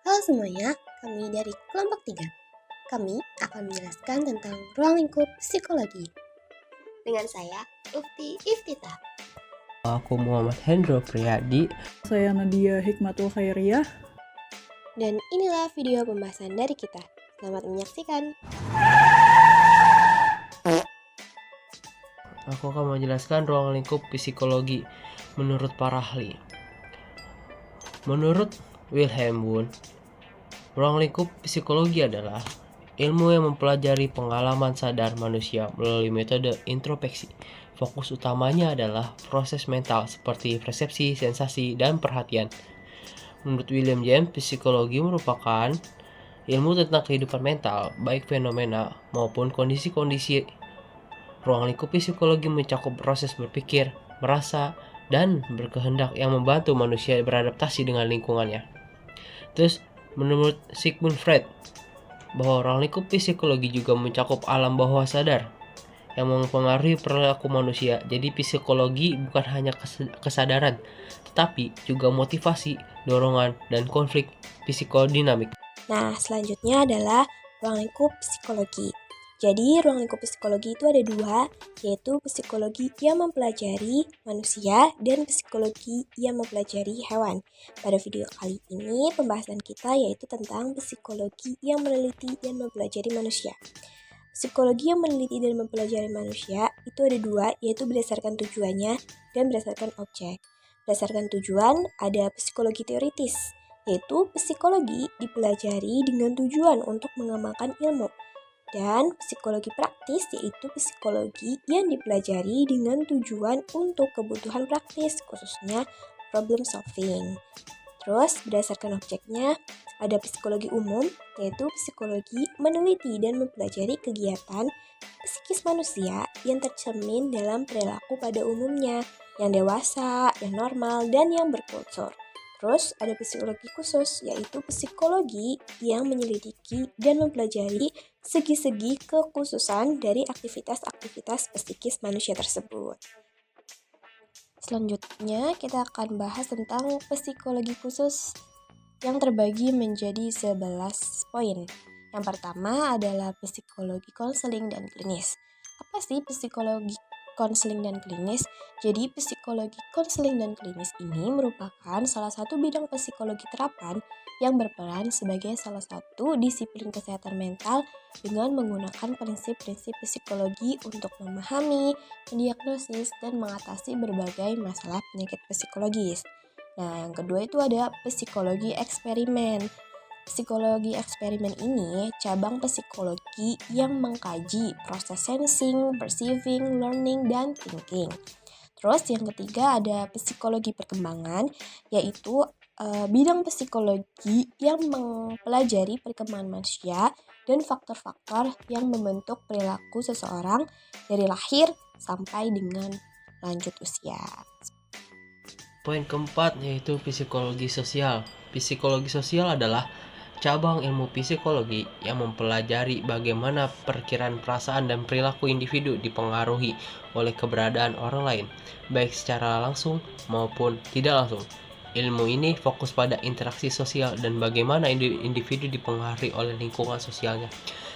Halo semuanya, kami dari kelompok 3. Kami akan menjelaskan tentang ruang lingkup psikologi. Dengan saya, Ufti Iftita. Aku Muhammad Hendro Priyadi. Saya Nadia Hikmatul Khairiyah. Dan inilah video pembahasan dari kita. Selamat menyaksikan. Aku akan menjelaskan ruang lingkup psikologi menurut para ahli. Menurut Wilhelm Wundt, ruang lingkup psikologi adalah ilmu yang mempelajari pengalaman sadar manusia melalui metode introspeksi. Fokus utamanya adalah proses mental seperti persepsi, sensasi, dan perhatian. Menurut William James, psikologi merupakan ilmu tentang kehidupan mental, baik fenomena maupun kondisi-kondisi. Ruang lingkup psikologi mencakup proses berpikir, merasa, dan berkehendak yang membantu manusia beradaptasi dengan lingkungannya. Terus, menurut Sigmund Freud, bahwa ruang lingkup psikologi juga mencakup alam bawah sadar yang mempengaruhi perilaku manusia. Jadi psikologi bukan hanya kesadaran, tetapi juga motivasi, dorongan, dan konflik psikodinamik. Nah, selanjutnya adalah ruang lingkup psikologi. Jadi, ruang lingkup psikologi itu ada dua, yaitu psikologi yang mempelajari manusia dan psikologi yang mempelajari hewan. Pada video kali ini, pembahasan kita yaitu tentang psikologi yang meneliti dan mempelajari manusia. Psikologi yang meneliti dan mempelajari manusia itu ada dua, yaitu berdasarkan tujuannya dan berdasarkan objek. Berdasarkan tujuan, ada psikologi teoritis, yaitu psikologi dipelajari dengan tujuan untuk mengembangkan ilmu. Dan psikologi praktis yaitu psikologi yang dipelajari dengan tujuan untuk kebutuhan praktis, khususnya problem solving. Terus berdasarkan objeknya ada psikologi umum, yaitu psikologi meneliti dan mempelajari kegiatan psikis manusia yang tercermin dalam perilaku pada umumnya, yang dewasa, yang normal, dan yang berkultur. Terus ada psikologi khusus, yaitu psikologi yang menyelidiki dan mempelajari segi-segi kekhususan dari aktivitas-aktivitas psikis manusia tersebut. Selanjutnya kita akan bahas tentang psikologi khusus yang terbagi menjadi 11 poin. Yang pertama adalah psikologi konseling dan klinis. Apa sih psikologi konseling dan klinis? Jadi psikologi konseling dan klinis ini merupakan salah satu bidang psikologi terapan yang berperan sebagai salah satu disiplin kesehatan mental dengan menggunakan prinsip-prinsip psikologi untuk memahami, mendiagnosis, dan mengatasi berbagai masalah penyakit psikologis. Nah, yang kedua itu ada psikologi eksperimen. Psikologi eksperimen ini cabang psikologi yang mengkaji proses sensing, perceiving, learning, dan thinking. Terus yang ketiga ada psikologi perkembangan, yaitu bidang psikologi yang mempelajari perkembangan manusia dan faktor-faktor yang membentuk perilaku seseorang dari lahir sampai dengan lanjut usia. Poin keempat yaitu psikologi sosial. Psikologi sosial adalah cabang ilmu psikologi yang mempelajari bagaimana perkiraan perasaan dan perilaku individu dipengaruhi oleh keberadaan orang lain, baik secara langsung maupun tidak langsung. Ilmu ini fokus pada interaksi sosial dan bagaimana individu dipengaruhi oleh lingkungan sosialnya,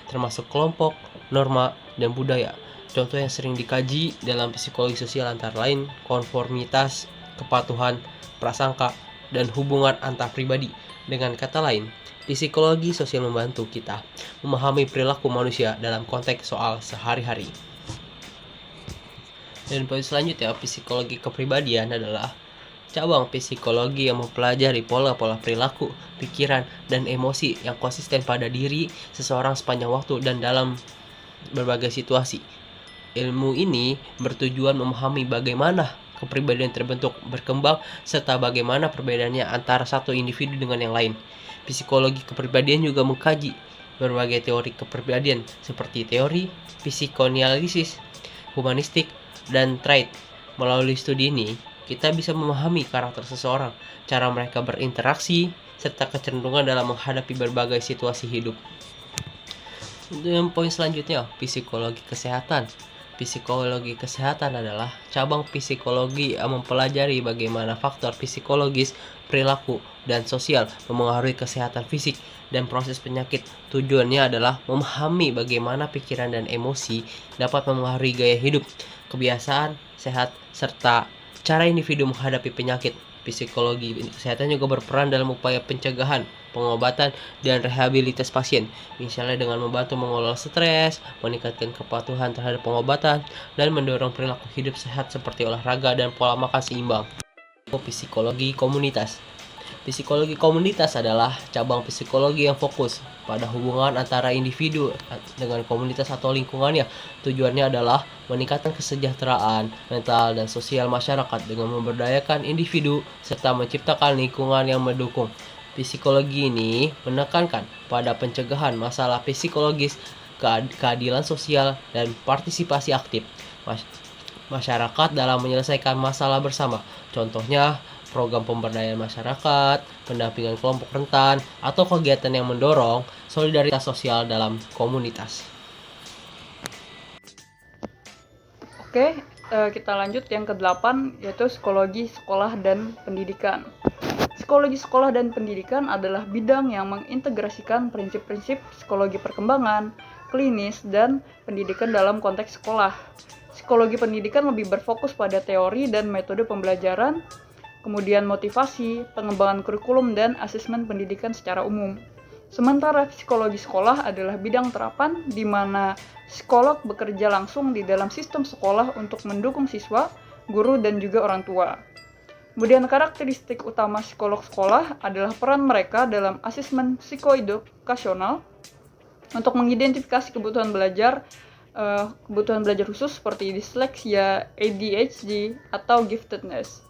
termasuk kelompok, norma, dan budaya. Contoh yang sering dikaji dalam psikologi sosial antara lain konformitas, kepatuhan, prasangka, dan hubungan antar pribadi. Dengan kata lain, psikologi sosial membantu kita memahami perilaku manusia dalam konteks soal sehari-hari. Dan poin selanjutnya, psikologi kepribadian adalah cabang psikologi yang mempelajari pola-pola perilaku, pikiran, dan emosi yang konsisten pada diri seseorang sepanjang waktu dan dalam berbagai situasi. Ilmu ini bertujuan memahami bagaimana kepribadian terbentuk, berkembang, serta bagaimana perbedaannya antara satu individu dengan yang lain. Psikologi kepribadian juga mengkaji berbagai teori kepribadian seperti teori psikoanalisis, humanistik, dan trait. Melalui studi ini, kita bisa memahami karakter seseorang, cara mereka berinteraksi, serta kecenderungan dalam menghadapi berbagai situasi hidup. Untuk yang poin selanjutnya, psikologi kesehatan. Psikologi kesehatan adalah cabang psikologi yang mempelajari bagaimana faktor psikologis, perilaku, dan sosial memengaruhi kesehatan fisik dan proses penyakit. Tujuannya adalah memahami bagaimana pikiran dan emosi dapat memengaruhi gaya hidup, kebiasaan sehat, serta cara individu menghadapi penyakit. Psikologi kesehatan juga berperan dalam upaya pencegahan, pengobatan, dan rehabilitas pasien, misalnya dengan membantu mengelola stres, meningkatkan kepatuhan terhadap pengobatan, dan mendorong perilaku hidup sehat seperti olahraga dan pola makan seimbang. Psikologi komunitas. Psikologi komunitas adalah cabang psikologi yang fokus pada hubungan antara individu dengan komunitas atau lingkungannya. Tujuannya adalah meningkatkan kesejahteraan mental dan sosial masyarakat dengan memberdayakan individu serta menciptakan lingkungan yang mendukung. Psikologi ini menekankan pada pencegahan masalah psikologis, keadilan sosial, dan partisipasi aktif masyarakat dalam menyelesaikan masalah bersama. Contohnya, program pemberdayaan masyarakat, pendampingan kelompok rentan, atau kegiatan yang mendorong solidaritas sosial dalam komunitas. Oke, kita lanjut yang ke-8, yaitu psikologi sekolah dan pendidikan. Psikologi sekolah dan pendidikan adalah bidang yang mengintegrasikan prinsip-prinsip psikologi perkembangan, klinis, dan pendidikan dalam konteks sekolah. Psikologi pendidikan lebih berfokus pada teori dan metode pembelajaran, kemudian motivasi, pengembangan kurikulum, dan asesmen pendidikan secara umum. Sementara psikologi sekolah adalah bidang terapan di mana psikolog bekerja langsung di dalam sistem sekolah untuk mendukung siswa, guru, dan juga orang tua. Kemudian karakteristik utama psikolog sekolah adalah peran mereka dalam asesmen psikoedukasional untuk mengidentifikasi kebutuhan belajar khusus seperti disleksia, ADHD, atau giftedness.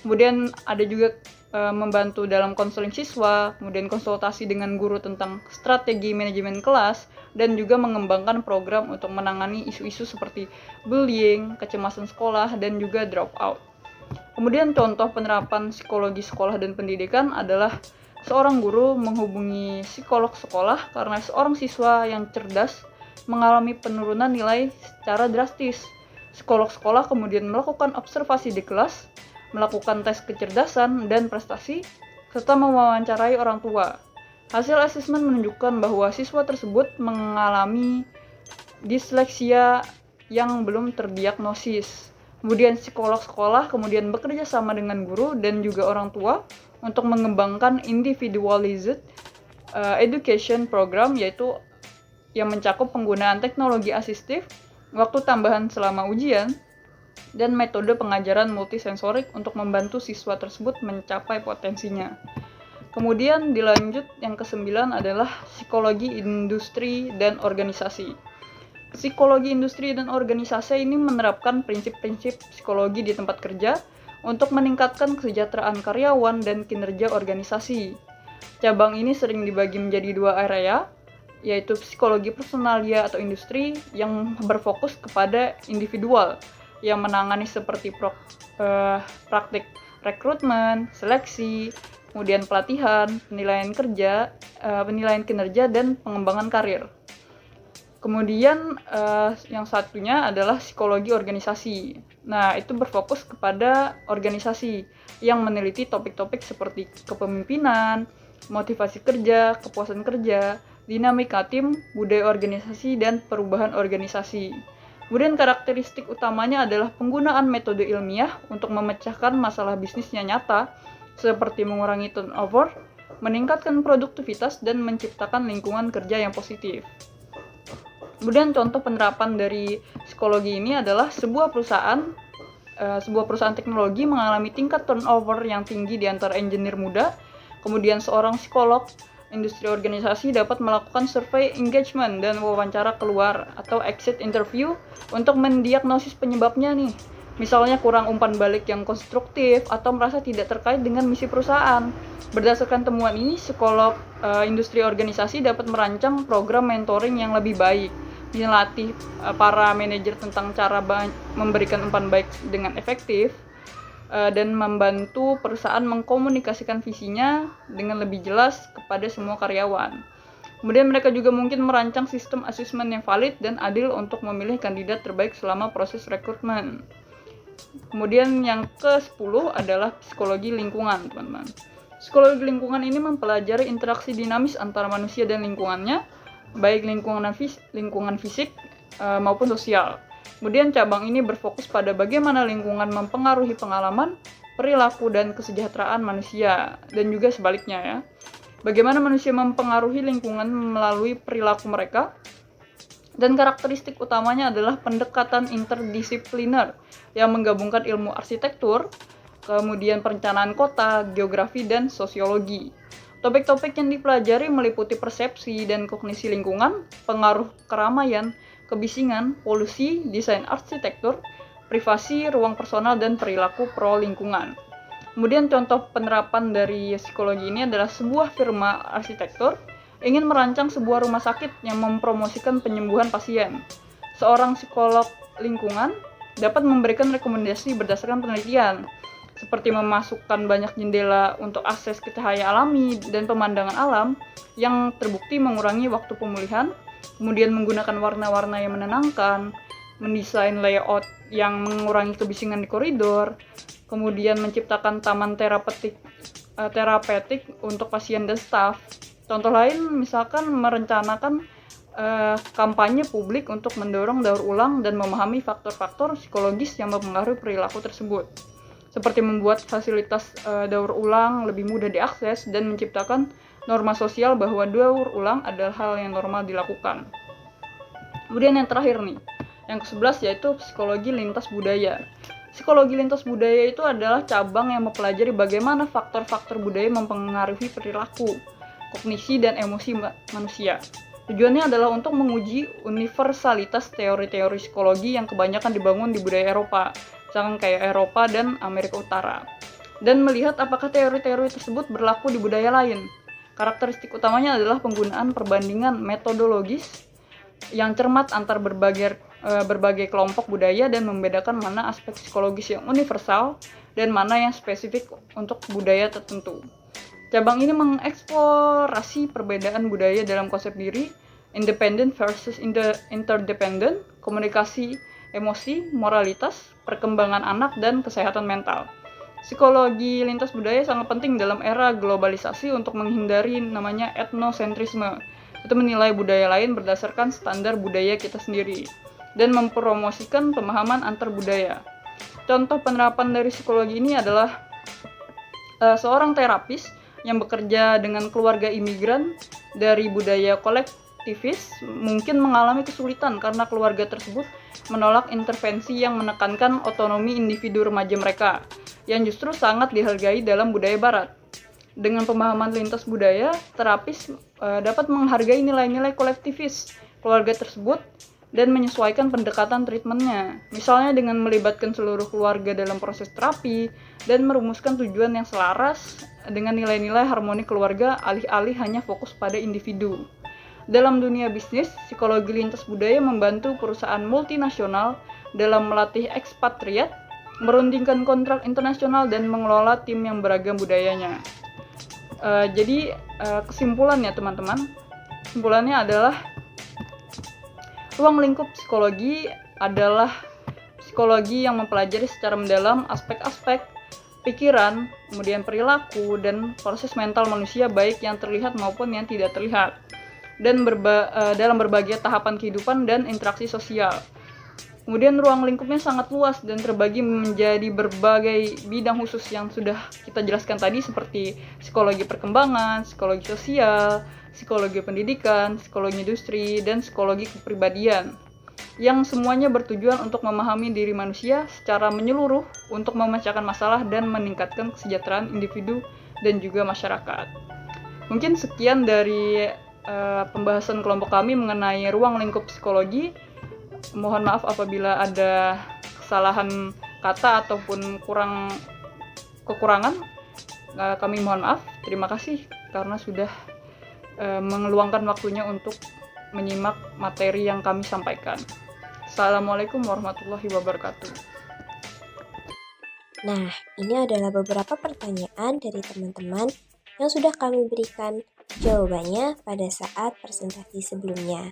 Kemudian ada juga membantu dalam konseling siswa, kemudian konsultasi dengan guru tentang strategi manajemen kelas, dan juga mengembangkan program untuk menangani isu-isu seperti bullying, kecemasan sekolah, dan juga dropout. Kemudian contoh penerapan psikologi sekolah dan pendidikan adalah seorang guru menghubungi psikolog sekolah karena seorang siswa yang cerdas mengalami penurunan nilai secara drastis. Psikolog sekolah kemudian melakukan observasi di kelas, melakukan tes kecerdasan dan prestasi, serta mewawancarai orang tua. Hasil asesmen menunjukkan bahwa siswa tersebut mengalami disleksia yang belum terdiagnosis. Kemudian psikolog sekolah kemudian bekerja sama dengan guru dan juga orang tua untuk mengembangkan individualized education program, yaitu yang mencakup penggunaan teknologi asistif, waktu tambahan selama ujian, dan metode pengajaran multisensorik untuk membantu siswa tersebut mencapai potensinya. Kemudian dilanjut yang ke-9 adalah psikologi industri dan organisasi. Psikologi industri dan organisasi ini menerapkan prinsip-prinsip psikologi di tempat kerja untuk meningkatkan kesejahteraan karyawan dan kinerja organisasi. Cabang ini sering dibagi menjadi 2 area, yaitu psikologi personalia atau industri yang berfokus kepada individual, yang menangani seperti praktik rekrutmen, seleksi, kemudian pelatihan, penilaian kinerja, dan pengembangan karir. Kemudian yang satunya adalah psikologi organisasi. Nah, itu berfokus kepada organisasi yang meneliti topik-topik seperti kepemimpinan, motivasi kerja, kepuasan kerja, dinamika tim, budaya organisasi, dan perubahan organisasi. Kemudian karakteristik utamanya adalah penggunaan metode ilmiah untuk memecahkan masalah bisnisnya nyata, seperti mengurangi turnover, meningkatkan produktivitas, dan menciptakan lingkungan kerja yang positif. Kemudian contoh penerapan dari psikologi ini adalah sebuah perusahaan teknologi mengalami tingkat turnover yang tinggi di antara engineer muda. Kemudian seorang psikolog industri organisasi dapat melakukan survei engagement dan wawancara keluar atau exit interview untuk mendiagnosis penyebabnya nih. Misalnya kurang umpan balik yang konstruktif atau merasa tidak terkait dengan misi perusahaan. Berdasarkan temuan ini, psikolog industri organisasi dapat merancang program mentoring yang lebih baik, melatih para manajer tentang cara memberikan umpan baik dengan efektif, dan membantu perusahaan mengkomunikasikan visinya dengan lebih jelas kepada semua karyawan. Kemudian mereka juga mungkin merancang sistem asesmen yang valid dan adil untuk memilih kandidat terbaik selama proses rekrutmen. Kemudian yang ke-10 adalah psikologi lingkungan, teman-teman. Psikologi lingkungan ini mempelajari interaksi dinamis antara manusia dan lingkungannya, baik lingkungan fisik maupun sosial. Kemudian cabang ini berfokus pada bagaimana lingkungan mempengaruhi pengalaman, perilaku, dan kesejahteraan manusia, dan juga sebaliknya ya. Bagaimana manusia mempengaruhi lingkungan melalui perilaku mereka, dan karakteristik utamanya adalah pendekatan interdisipliner yang menggabungkan ilmu arsitektur, kemudian perencanaan kota, geografi, dan sosiologi. Topik-topik yang dipelajari meliputi persepsi dan kognisi lingkungan, pengaruh keramaian, kebisingan, polusi, desain arsitektur, privasi, ruang personal, dan perilaku pro lingkungan. Kemudian contoh penerapan dari psikologi ini adalah sebuah firma arsitektur ingin merancang sebuah rumah sakit yang mempromosikan penyembuhan pasien. Seorang psikolog lingkungan dapat memberikan rekomendasi berdasarkan penelitian, seperti memasukkan banyak jendela untuk akses ke cahaya alami dan pemandangan alam yang terbukti mengurangi waktu pemulihan, kemudian menggunakan warna-warna yang menenangkan, mendesain layout yang mengurangi kebisingan di koridor, kemudian menciptakan taman terapeutik untuk pasien dan staf. Contoh lain misalkan merencanakan kampanye publik untuk mendorong daur ulang dan memahami faktor-faktor psikologis yang mempengaruhi perilaku tersebut, seperti membuat fasilitas daur ulang lebih mudah diakses dan menciptakan norma sosial bahwa daur ulang adalah hal yang normal dilakukan. Kemudian yang terakhir nih, yang ke-11 yaitu psikologi lintas budaya. Psikologi lintas budaya itu adalah cabang yang mempelajari bagaimana faktor-faktor budaya mempengaruhi perilaku, kognisi, dan emosi manusia. Tujuannya adalah untuk menguji universalitas teori-teori psikologi yang kebanyakan dibangun di budaya Eropa, misalkan kayak Eropa dan Amerika Utara, dan melihat apakah teori-teori tersebut berlaku di budaya lain. Karakteristik utamanya adalah penggunaan perbandingan metodologis yang cermat antar berbagai kelompok budaya dan membedakan mana aspek psikologis yang universal dan mana yang spesifik untuk budaya tertentu. Cabang ini mengeksplorasi perbedaan budaya dalam konsep diri, independent versus interdependent, komunikasi, emosi, moralitas, perkembangan anak, dan kesehatan mental. Psikologi lintas budaya sangat penting dalam era globalisasi untuk menghindari namanya etnosentrisme. Itu menilai budaya lain berdasarkan standar budaya kita sendiri dan mempromosikan pemahaman antar budaya. Contoh penerapan dari psikologi ini adalah seorang terapis yang bekerja dengan keluarga imigran dari budaya kolektivis mungkin mengalami kesulitan karena keluarga tersebut menolak intervensi yang menekankan otonomi individu remaja mereka, yang justru sangat dihargai dalam budaya barat. Dengan pemahaman lintas budaya, terapis dapat menghargai nilai-nilai kolektivis keluarga tersebut dan menyesuaikan pendekatan treatmentnya, misalnya dengan melibatkan seluruh keluarga dalam proses terapi dan merumuskan tujuan yang selaras dengan nilai-nilai harmoni keluarga alih-alih hanya fokus pada individu. Dalam dunia bisnis, psikologi lintas budaya membantu perusahaan multinasional dalam melatih ekspatriat, merundingkan kontrak internasional, dan mengelola tim yang beragam budayanya. Jadi kesimpulannya teman-teman, kesimpulannya adalah ruang lingkup psikologi adalah psikologi yang mempelajari secara mendalam aspek-aspek pikiran, kemudian perilaku, dan proses mental manusia baik yang terlihat maupun yang tidak terlihat, dan dalam berbagai tahapan kehidupan dan interaksi sosial. Kemudian ruang lingkupnya sangat luas dan terbagi menjadi berbagai bidang khusus yang sudah kita jelaskan tadi, seperti psikologi perkembangan, psikologi sosial, psikologi pendidikan, psikologi industri, dan psikologi kepribadian, yang semuanya bertujuan untuk memahami diri manusia secara menyeluruh untuk memecahkan masalah dan meningkatkan kesejahteraan individu dan juga masyarakat. Mungkin sekian dari pembahasan kelompok kami mengenai ruang lingkup psikologi. Mohon maaf apabila ada kesalahan kata ataupun kekurangan. Kami mohon maaf. Terima kasih karena sudah mengeluangkan waktunya untuk menyimak materi yang kami sampaikan. Assalamualaikum warahmatullahi wabarakatuh. Nah, ini adalah beberapa pertanyaan dari teman-teman yang sudah kami berikan Jawabannya pada saat presentasi sebelumnya.